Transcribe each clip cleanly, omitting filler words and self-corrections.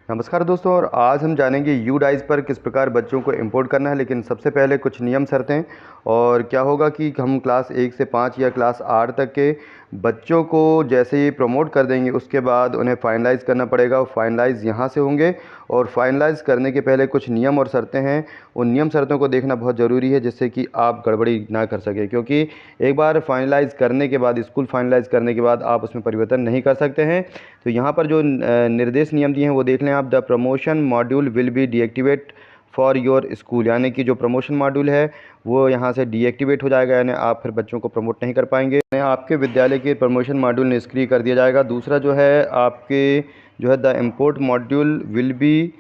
नमस्कार दोस्तों, और आज हम जानेंगे यूडाइस पर किस प्रकार बच्चों को इंपोर्ट करना है। लेकिन सबसे पहले कुछ नियम शर्तें। और क्या होगा कि हम क्लास 1 से 5 या क्लास 8 तक के बच्चों को जैसे ही प्रमोट कर देंगे उसके बाद उन्हें फाइनलाइज़ करना पड़ेगा। फाइनलाइज़ यहाँ से होंगे, और फाइनलाइज़ करने के पहले कुछ नियम और शर्तें हैं। उन नियम शर्तों को देखना बहुत ज़रूरी है जिससे कि आप गड़बड़ी ना कर सकें, क्योंकि एक बार फाइनलाइज़ करने के बाद, स्कूल फाइनलाइज़ करने के बाद आप उसमें परिवर्तन नहीं कर सकते हैं। तो यहाँ पर जो निर्देश नियम दिए हैं वो देख लें आप। The promotion module will be deactivate for your school, यानी कि जो प्रमोशन मॉड्यूल है वो यहाँ से डीएक्टिवेट हो जाएगा, यानी आप फिर बच्चों को प्रमोट नहीं कर पाएंगे। आपके विद्यालय के प्रमोशन मॉड्यूल निष्क्रिय कर दिया जाएगा। दूसरा जो है आपके जो है the import module will be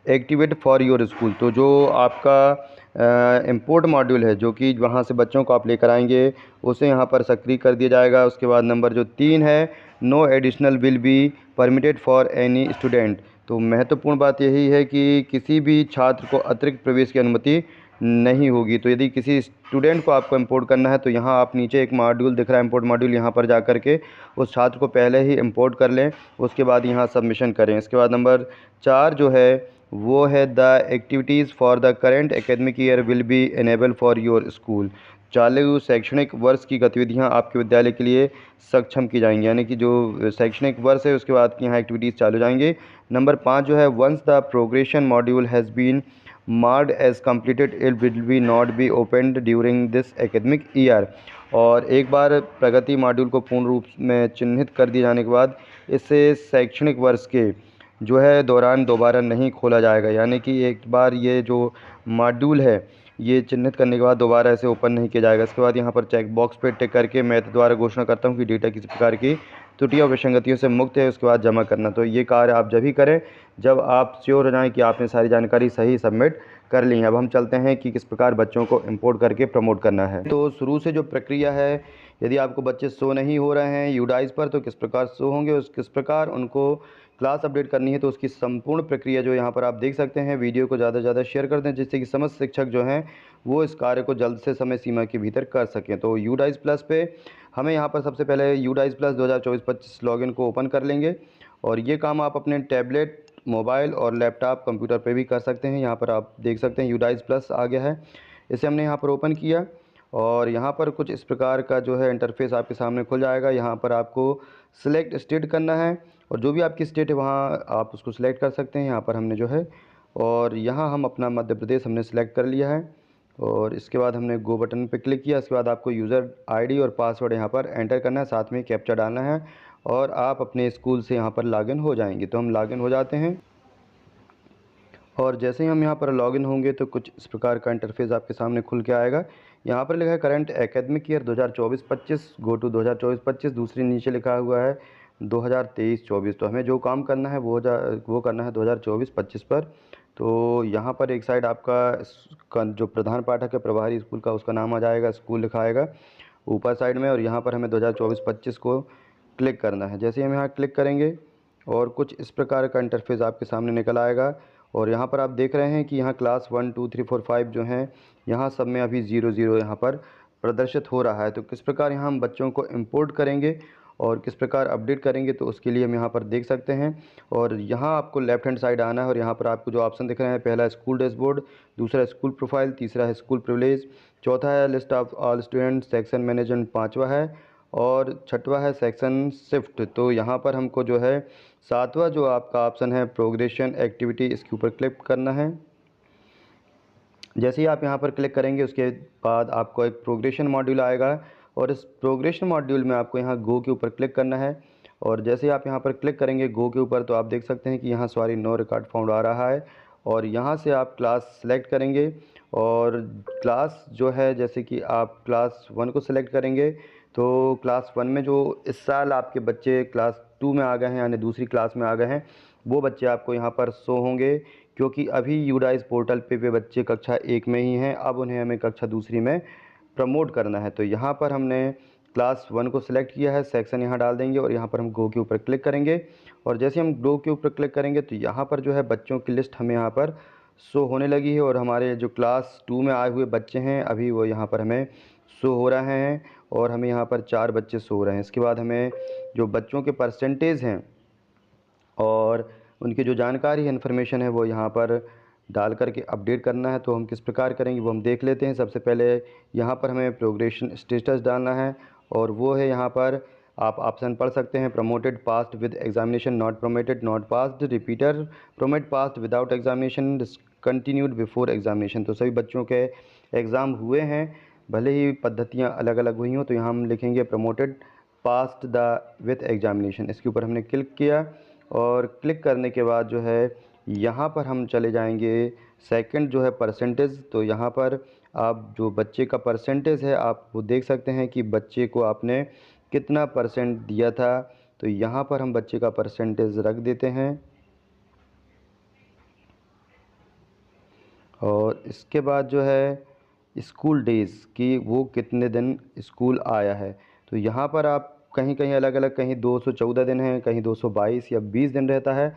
activate for your school. तो जो आपका इम्पोर्ट मॉड्यूल है जो कि वहाँ से बच्चों को आप लेकर आएंगे उसे यहाँ पर सक्रिय कर दिया जाएगा। उसके बाद नंबर जो 3 है, no additional will be permitted for any student. तो महत्वपूर्ण बात यही है कि किसी भी छात्र को अतिरिक्त प्रवेश की अनुमति नहीं होगी। तो यदि किसी स्टूडेंट को आपको इंपोर्ट करना है तो यहाँ आप नीचे एक मॉड्यूल दिख रहा है, इंपोर्ट मॉड्यूल, यहाँ पर जा कर के उस छात्र को पहले ही इंपोर्ट कर लें, उसके बाद यहाँ सबमिशन करें। इसके बाद नंबर 4 जो है वो है the activities for the current academic year will be enable for your school. चालू शैक्षणिक वर्ष की गतिविधियां आपके विद्यालय के लिए सक्षम की जाएंगी, यानी कि जो शैक्षणिक वर्ष है उसके बाद की यहाँ एक्टिविटीज़ चालू जाएंगे। नंबर 5 जो है once the progression module has been marked as completed it will be not be opened during this academic year. और एक बार प्रगति मॉड्यूल को पूर्ण रूप में चिन्हित कर दिए जाने के बाद इसे शैक्षणिक वर्ष के जो है दौरान दोबारा नहीं खोला जाएगा, यानी कि एक बार ये जो मॉड्यूल है ये चिन्हित करने के बाद दोबारा ऐसे ओपन नहीं किया जाएगा। इसके बाद यहाँ पर चेक बॉक्स पे टिक करके मैं द्वारा घोषणा करता हूँ कि डेटा किसी प्रकार की त्रुटियों और विसंगतियों से मुक्त है, उसके बाद जमा करना। तो ये कार्य आप जब ही करें जब आप श्योर हो जाएं कि आपने सारी जानकारी सही सबमिट कर ली है। अब हम चलते हैं कि किस प्रकार बच्चों को इंपोर्ट करके प्रमोट करना है। तो शुरू से जो प्रक्रिया है, यदि आपको बच्चे शो नहीं हो रहे हैं यूडाइस पर तो किस प्रकार शो होंगे, उस किस प्रकार उनको क्लास अपडेट करनी है, तो उसकी संपूर्ण प्रक्रिया जो यहाँ पर आप देख सकते हैं। वीडियो को ज़्यादा से ज़्यादा शेयर कर दें जिससे कि समस्त शिक्षक जो हैं वो इस कार्य को जल्द से समय सीमा के भीतर कर सकें। तो यूडाइस प्लस पे हमें यहाँ पर सबसे पहले यूडाइस प्लस 2024-25 लॉगिन को ओपन कर लेंगे, और ये काम आप अपने टैबलेट, मोबाइल और लैपटॉप, कंप्यूटर पे भी कर सकते हैं। यहाँ पर आप देख सकते हैं यूडाइस प्लस आ गया है, इसे हमने यहाँ पर ओपन किया और यहाँ पर कुछ इस प्रकार का जो है इंटरफेस आपके सामने खुल जाएगा। यहाँ पर आपको सिलेक्ट स्टेट करना है, और जो भी आपकी स्टेट है वहाँ आप उसको सिलेक्ट कर सकते हैं। यहाँ पर हमने जो है, और यहाँ हम अपना मध्य प्रदेश हमने सेलेक्ट कर लिया है, और इसके बाद हमने गो बटन पर क्लिक किया। इसके बाद आपको यूज़र आईडी और पासवर्ड यहाँ पर एंटर करना है, साथ में कैप्चा डालना है, और आप अपने स्कूल से यहाँ पर लॉगिन हो जाएंगे। तो हम लॉगिन हो जाते हैं, और जैसे ही हम यहाँ पर लॉगिन होंगे तो कुछ इस प्रकार का इंटरफेस आपके सामने खुल के आएगा। यहाँ पर लिखा है current academic year 2024-25, go to 2024-25। दूसरी नीचे लिखा हुआ है 2023-24। तो हमें जो काम करना है वो करना है 2024-25 पर। तो यहाँ पर एक साइड आपका जो प्रधान पाठक है प्रभारी स्कूल का, उसका नाम आ जाएगा, स्कूल लिखा आएगा ऊपर साइड में, और यहाँ पर हमें 2024-25 को क्लिक करना है। जैसे ही हम यहाँ क्लिक करेंगे और कुछ इस प्रकार का इंटरफेस आपके सामने निकल आएगा, और यहाँ पर आप देख रहे हैं कि यहाँ क्लास 1 2 3 4 5 जो हैं यहाँ सब में अभी 0 यहाँ पर प्रदर्शित हो रहा है। तो किस प्रकार यहाँ हम बच्चों को इंपोर्ट करेंगे और किस प्रकार अपडेट करेंगे, तो उसके लिए हम यहाँ पर देख सकते हैं। और यहाँ आपको लेफ्ट हैंड साइड आना है, और यहाँ पर आपको जो ऑप्शन दिख रहे हैं, पहला स्कूल डैशबोर्ड, दूसरा स्कूल प्रोफाइल, तीसरा है स्कूल प्रिविलेज, चौथा है list of all student, section management पाँचवा है, और छठवा है सेक्शन शिफ्ट। तो यहाँ पर हमको जो है सातवां जो आपका ऑप्शन है प्रोग्रेशन एक्टिविटी, इसके ऊपर क्लिक करना है। जैसे ही आप यहाँ पर क्लिक करेंगे उसके बाद आपको एक प्रोग्रेशन मॉड्यूल आएगा, और इस प्रोग्रेशन मॉड्यूल में आपको यहाँ गो के ऊपर क्लिक करना है। और जैसे ही आप यहाँ पर क्लिक करेंगे गो के ऊपर तो आप देख सकते हैं कि यहाँ सॉरी नो रिकॉर्ड फाउंड आ रहा है, और यहाँ से आप क्लास सेलेक्ट करेंगे। और क्लास जो है जैसे कि आप क्लास 1 को सिलेक्ट करेंगे, तो क्लास 1 में जो इस साल आपके बच्चे क्लास 2 में आ गए हैं यानी दूसरी क्लास में आ गए हैं, वो बच्चे आपको यहाँ पर शो होंगे, क्योंकि अभी यूडाइस पोर्टल पे वे बच्चे कक्षा 1 में ही हैं। अब उन्हें हमें कक्षा दूसरी में प्रमोट करना है। तो यहाँ पर हमने क्लास 1 को सिलेक्ट किया है, सेक्शन यहाँ डाल देंगे, और यहाँ पर हम गो के ऊपर क्लिक करेंगे। और जैसे हम गो के ऊपर क्लिक करेंगे तो यहाँ पर जो है बच्चों की लिस्ट हमें यहाँ पर शो होने लगी है, और हमारे जो क्लास 2 में आए हुए बच्चे हैं अभी वो यहाँ पर हमें शो हो रहे हैं, और हमें यहाँ पर 4 बच्चे शो हो रहे हैं। इसके बाद हमें जो बच्चों के परसेंटेज हैं और उनकी जो जानकारी है, इन्फॉर्मेशन है, वो यहाँ पर डाल करके अपडेट करना है। तो हम किस प्रकार करेंगे वो हम देख लेते हैं। सबसे पहले यहाँ पर हमें प्रोग्रेशन स्टेटस डालना है और वो है यहाँ पर आप ऑप्शन पढ़ सकते हैं, promoted passed with examination, not promoted, not passed, repeater, Pro-Matte passed without examination, discontinued before examination. तो सभी बच्चों के एग्ज़ाम हुए हैं, भले ही पद्धतियाँ अलग अलग हुई हों। तो यहाँ हम लिखेंगे promoted passed the with examination. इसके ऊपर हमने क्लिक किया और क्लिक करने के बाद जो है यहाँ पर हम चले जाएंगे सेकंड जो है परसेंटेज। तो यहाँ पर आप जो बच्चे का परसेंटेज है आप वो देख सकते हैं कि बच्चे को आपने कितना परसेंट दिया था। तो यहाँ पर हम बच्चे का परसेंटेज रख देते हैं और इसके बाद जो है स्कूल डेज़ की वो कितने दिन स्कूल आया है। तो यहाँ पर आप कहीं कहीं अलग अलग, कहीं 214 दिन है, कहीं 222 या 20 दिन रहता है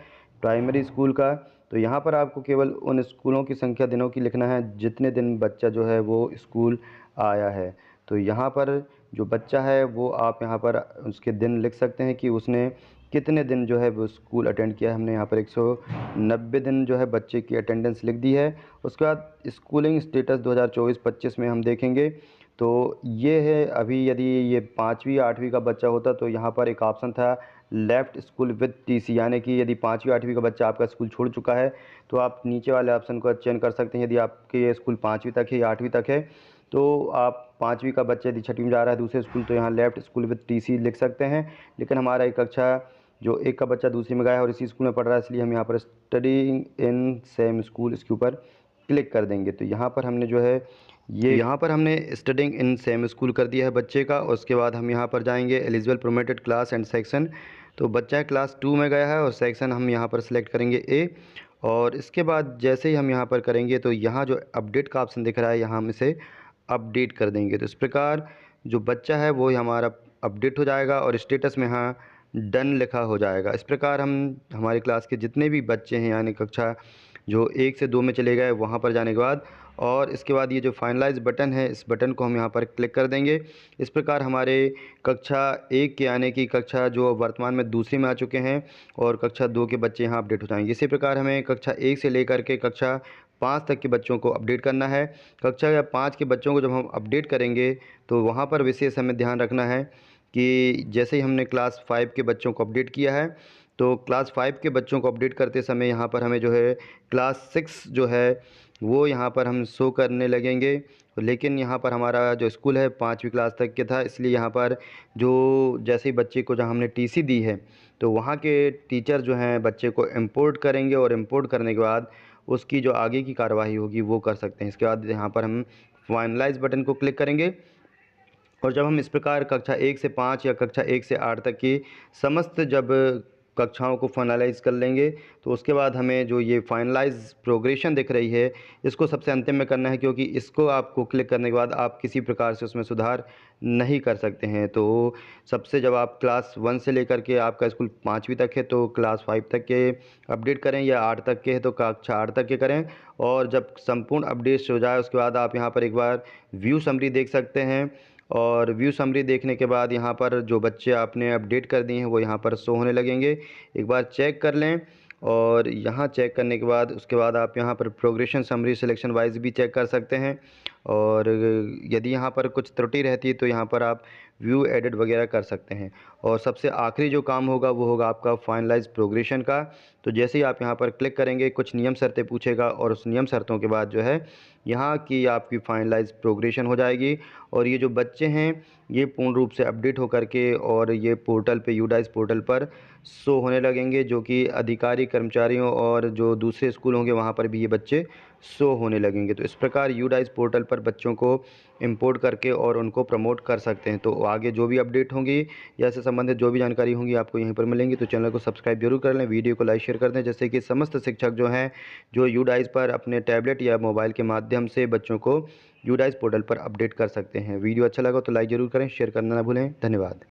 प्राइमरी स्कूल का। तो यहाँ पर आपको केवल उन स्कूलों की संख्या दिनों की लिखना है जितने दिन बच्चा जो है वो स्कूल आया है। तो यहाँ पर जो बच्चा है वो आप यहाँ पर उसके दिन लिख सकते हैं कि उसने कितने दिन जो है वो स्कूल अटेंड किया है। हमने यहाँ पर 190 दिन जो है बच्चे की अटेंडेंस लिख दी है। उसके बाद स्कूलिंग स्टेटस 2024-25 में हम देखेंगे तो ये है। अभी यदि ये 5वीं 8वीं का बच्चा होता तो यहाँ पर एक ऑप्शन था लेफ़्ट स्कूल विद टीसी, यानी कि यदि 5वीं 8वीं का बच्चा आपका स्कूल छोड़ चुका है तो आप नीचे वाले ऑप्शन को चयन कर सकते हैं। यदि आपके स्कूल 5वीं तक है या 8वीं तक है तो आप 5वीं का बच्चा यदि 6वीं में जा रहा है दूसरे स्कूल तो यहाँ लेफ़्ट स्कूल विद टीसी लिख सकते हैं। लेकिन हमारा एक कक्षा जो एक का बच्चा दूसरी में गया है और इसी स्कूल में पढ़ रहा है, इसलिए हम यहाँ पर स्टडीइंग इन सेम स्कूल इसके ऊपर क्लिक कर देंगे। तो यहाँ पर हमने जो है ये यहाँ पर हमने स्टडीइंग इन सेम स्कूल कर दिया है बच्चे का। और उसके बाद हम यहाँ पर जाएंगे eligible promoted class and section. तो बच्चा क्लास 2 में गया है और सेक्शन हम यहाँ पर सेलेक्ट करेंगे ए। और इसके बाद जैसे ही हम यहाँ पर करेंगे तो यहाँ जो अपडेट का ऑप्शन दिख रहा है यहाँ हम इसे अपडेट कर देंगे। तो इस प्रकार जो बच्चा है वो हमारा अपडेट हो जाएगा और स्टेटस में हाँ डन लिखा हो जाएगा। इस प्रकार हम हमारी क्लास के जितने भी बच्चे हैं यानी कक्षा जो 1 से 2 में चले गए वहाँ पर जाने के बाद और इसके बाद ये जो फाइनलाइज बटन है इस बटन को हम यहाँ पर क्लिक कर देंगे। इस प्रकार हमारे कक्षा 1 के यानी कि कक्षा जो वर्तमान में दूसरी में आ चुके हैं और कक्षा 2 के बच्चे यहाँ अपडेट हो जाएंगे। इसी प्रकार हमें कक्षा 1 से लेकर के कक्षा 5 तक के बच्चों को अपडेट करना है। कक्षा या 5 के बच्चों को जब हम अपडेट करेंगे तो वहाँ पर विशेष हमें ध्यान रखना है कि जैसे ही हमने क्लास 5 के बच्चों को अपडेट किया है तो क्लास 5 के बच्चों को अपडेट करते समय यहाँ पर हमें जो है क्लास 6 जो है वो यहाँ पर हम शो करने लगेंगे। लेकिन यहाँ पर हमारा जो स्कूल है 5वीं क्लास तक के था, इसलिए यहाँ पर जो जैसे ही बच्चे को जहाँ हमने टीसी दी है तो वहाँ के टीचर जो हैं बच्चे को इंपोर्ट करेंगे और इंपोर्ट करने के बाद उसकी जो आगे की कार्यवाही होगी वो कर सकते हैं। इसके बाद यहाँ पर हम फाइनलाइज बटन को क्लिक करेंगे और जब हम इस प्रकार कक्षा 1 से 5 या कक्षा 1 से 8 तक की समस्त जब कक्षाओं को फाइनलाइज़ कर लेंगे तो उसके बाद हमें जो ये फाइनलाइज प्रोग्रेशन दिख रही है इसको सबसे अंतिम में करना है, क्योंकि इसको आपको क्लिक करने के बाद आप किसी प्रकार से उसमें सुधार नहीं कर सकते हैं। तो सबसे जब आप क्लास 1 से लेकर के आपका स्कूल 5वीं तक है तो क्लास 5 तक के अपडेट करें या 8 तक के है तो कक्षा 8 तक के करें। और जब संपूर्ण अपडेट्स हो जाए उसके बाद आप यहाँ पर एक बार व्यू समरी देख सकते हैं और व्यू समरी देखने के बाद यहाँ पर जो बच्चे आपने अपडेट कर दिए हैं वो यहाँ पर शो होने लगेंगे। एक बार चेक कर लें और यहाँ चेक करने के बाद उसके बाद आप यहाँ पर प्रोग्रेशन समरी सिलेक्शन वाइज भी चेक कर सकते हैं। और यदि यहाँ पर कुछ त्रुटि रहती है तो यहाँ पर आप व्यू एडिट वगैरह कर सकते हैं। और सबसे आखिरी जो काम होगा वो होगा आपका फाइनलाइज प्रोग्रेशन का। तो जैसे ही आप यहाँ पर क्लिक करेंगे कुछ नियम शर्तें पूछेगा और उस नियम शर्तों के बाद जो है यहाँ की आपकी फाइनलाइज प्रोग्रेशन हो जाएगी। और ये जो बच्चे हैं ये पूर्ण रूप से अपडेट होकर के और ये पोर्टल पे यूडाइस पोर्टल पर शो होने लगेंगे, जो कि अधिकारी कर्मचारियों और जो दूसरे स्कूल होंगे वहाँ पर भी ये बच्चे शो होने लगेंगे। तो इस प्रकार यूडाइस पोर्टल पर बच्चों को इंपोर्ट करके और उनको प्रमोट कर सकते हैं। तो आगे जो भी अपडेट होंगी या इससे संबंधित जो भी जानकारी होंगी आपको यहीं पर मिलेंगी। तो चैनल को सब्सक्राइब जरूर कर लें, वीडियो को लाइक शेयर कर दें, जिससे कि समस्त शिक्षक जो हैं जो यूडाइस पर अपने टैबलेट या मोबाइल के माध्यम से बच्चों को यूडाइस पोर्टल पर अपडेट कर सकते हैं। वीडियो अच्छा लगा तो लाइक ज़रूर करें, शेयर करना ना भूलें। धन्यवाद।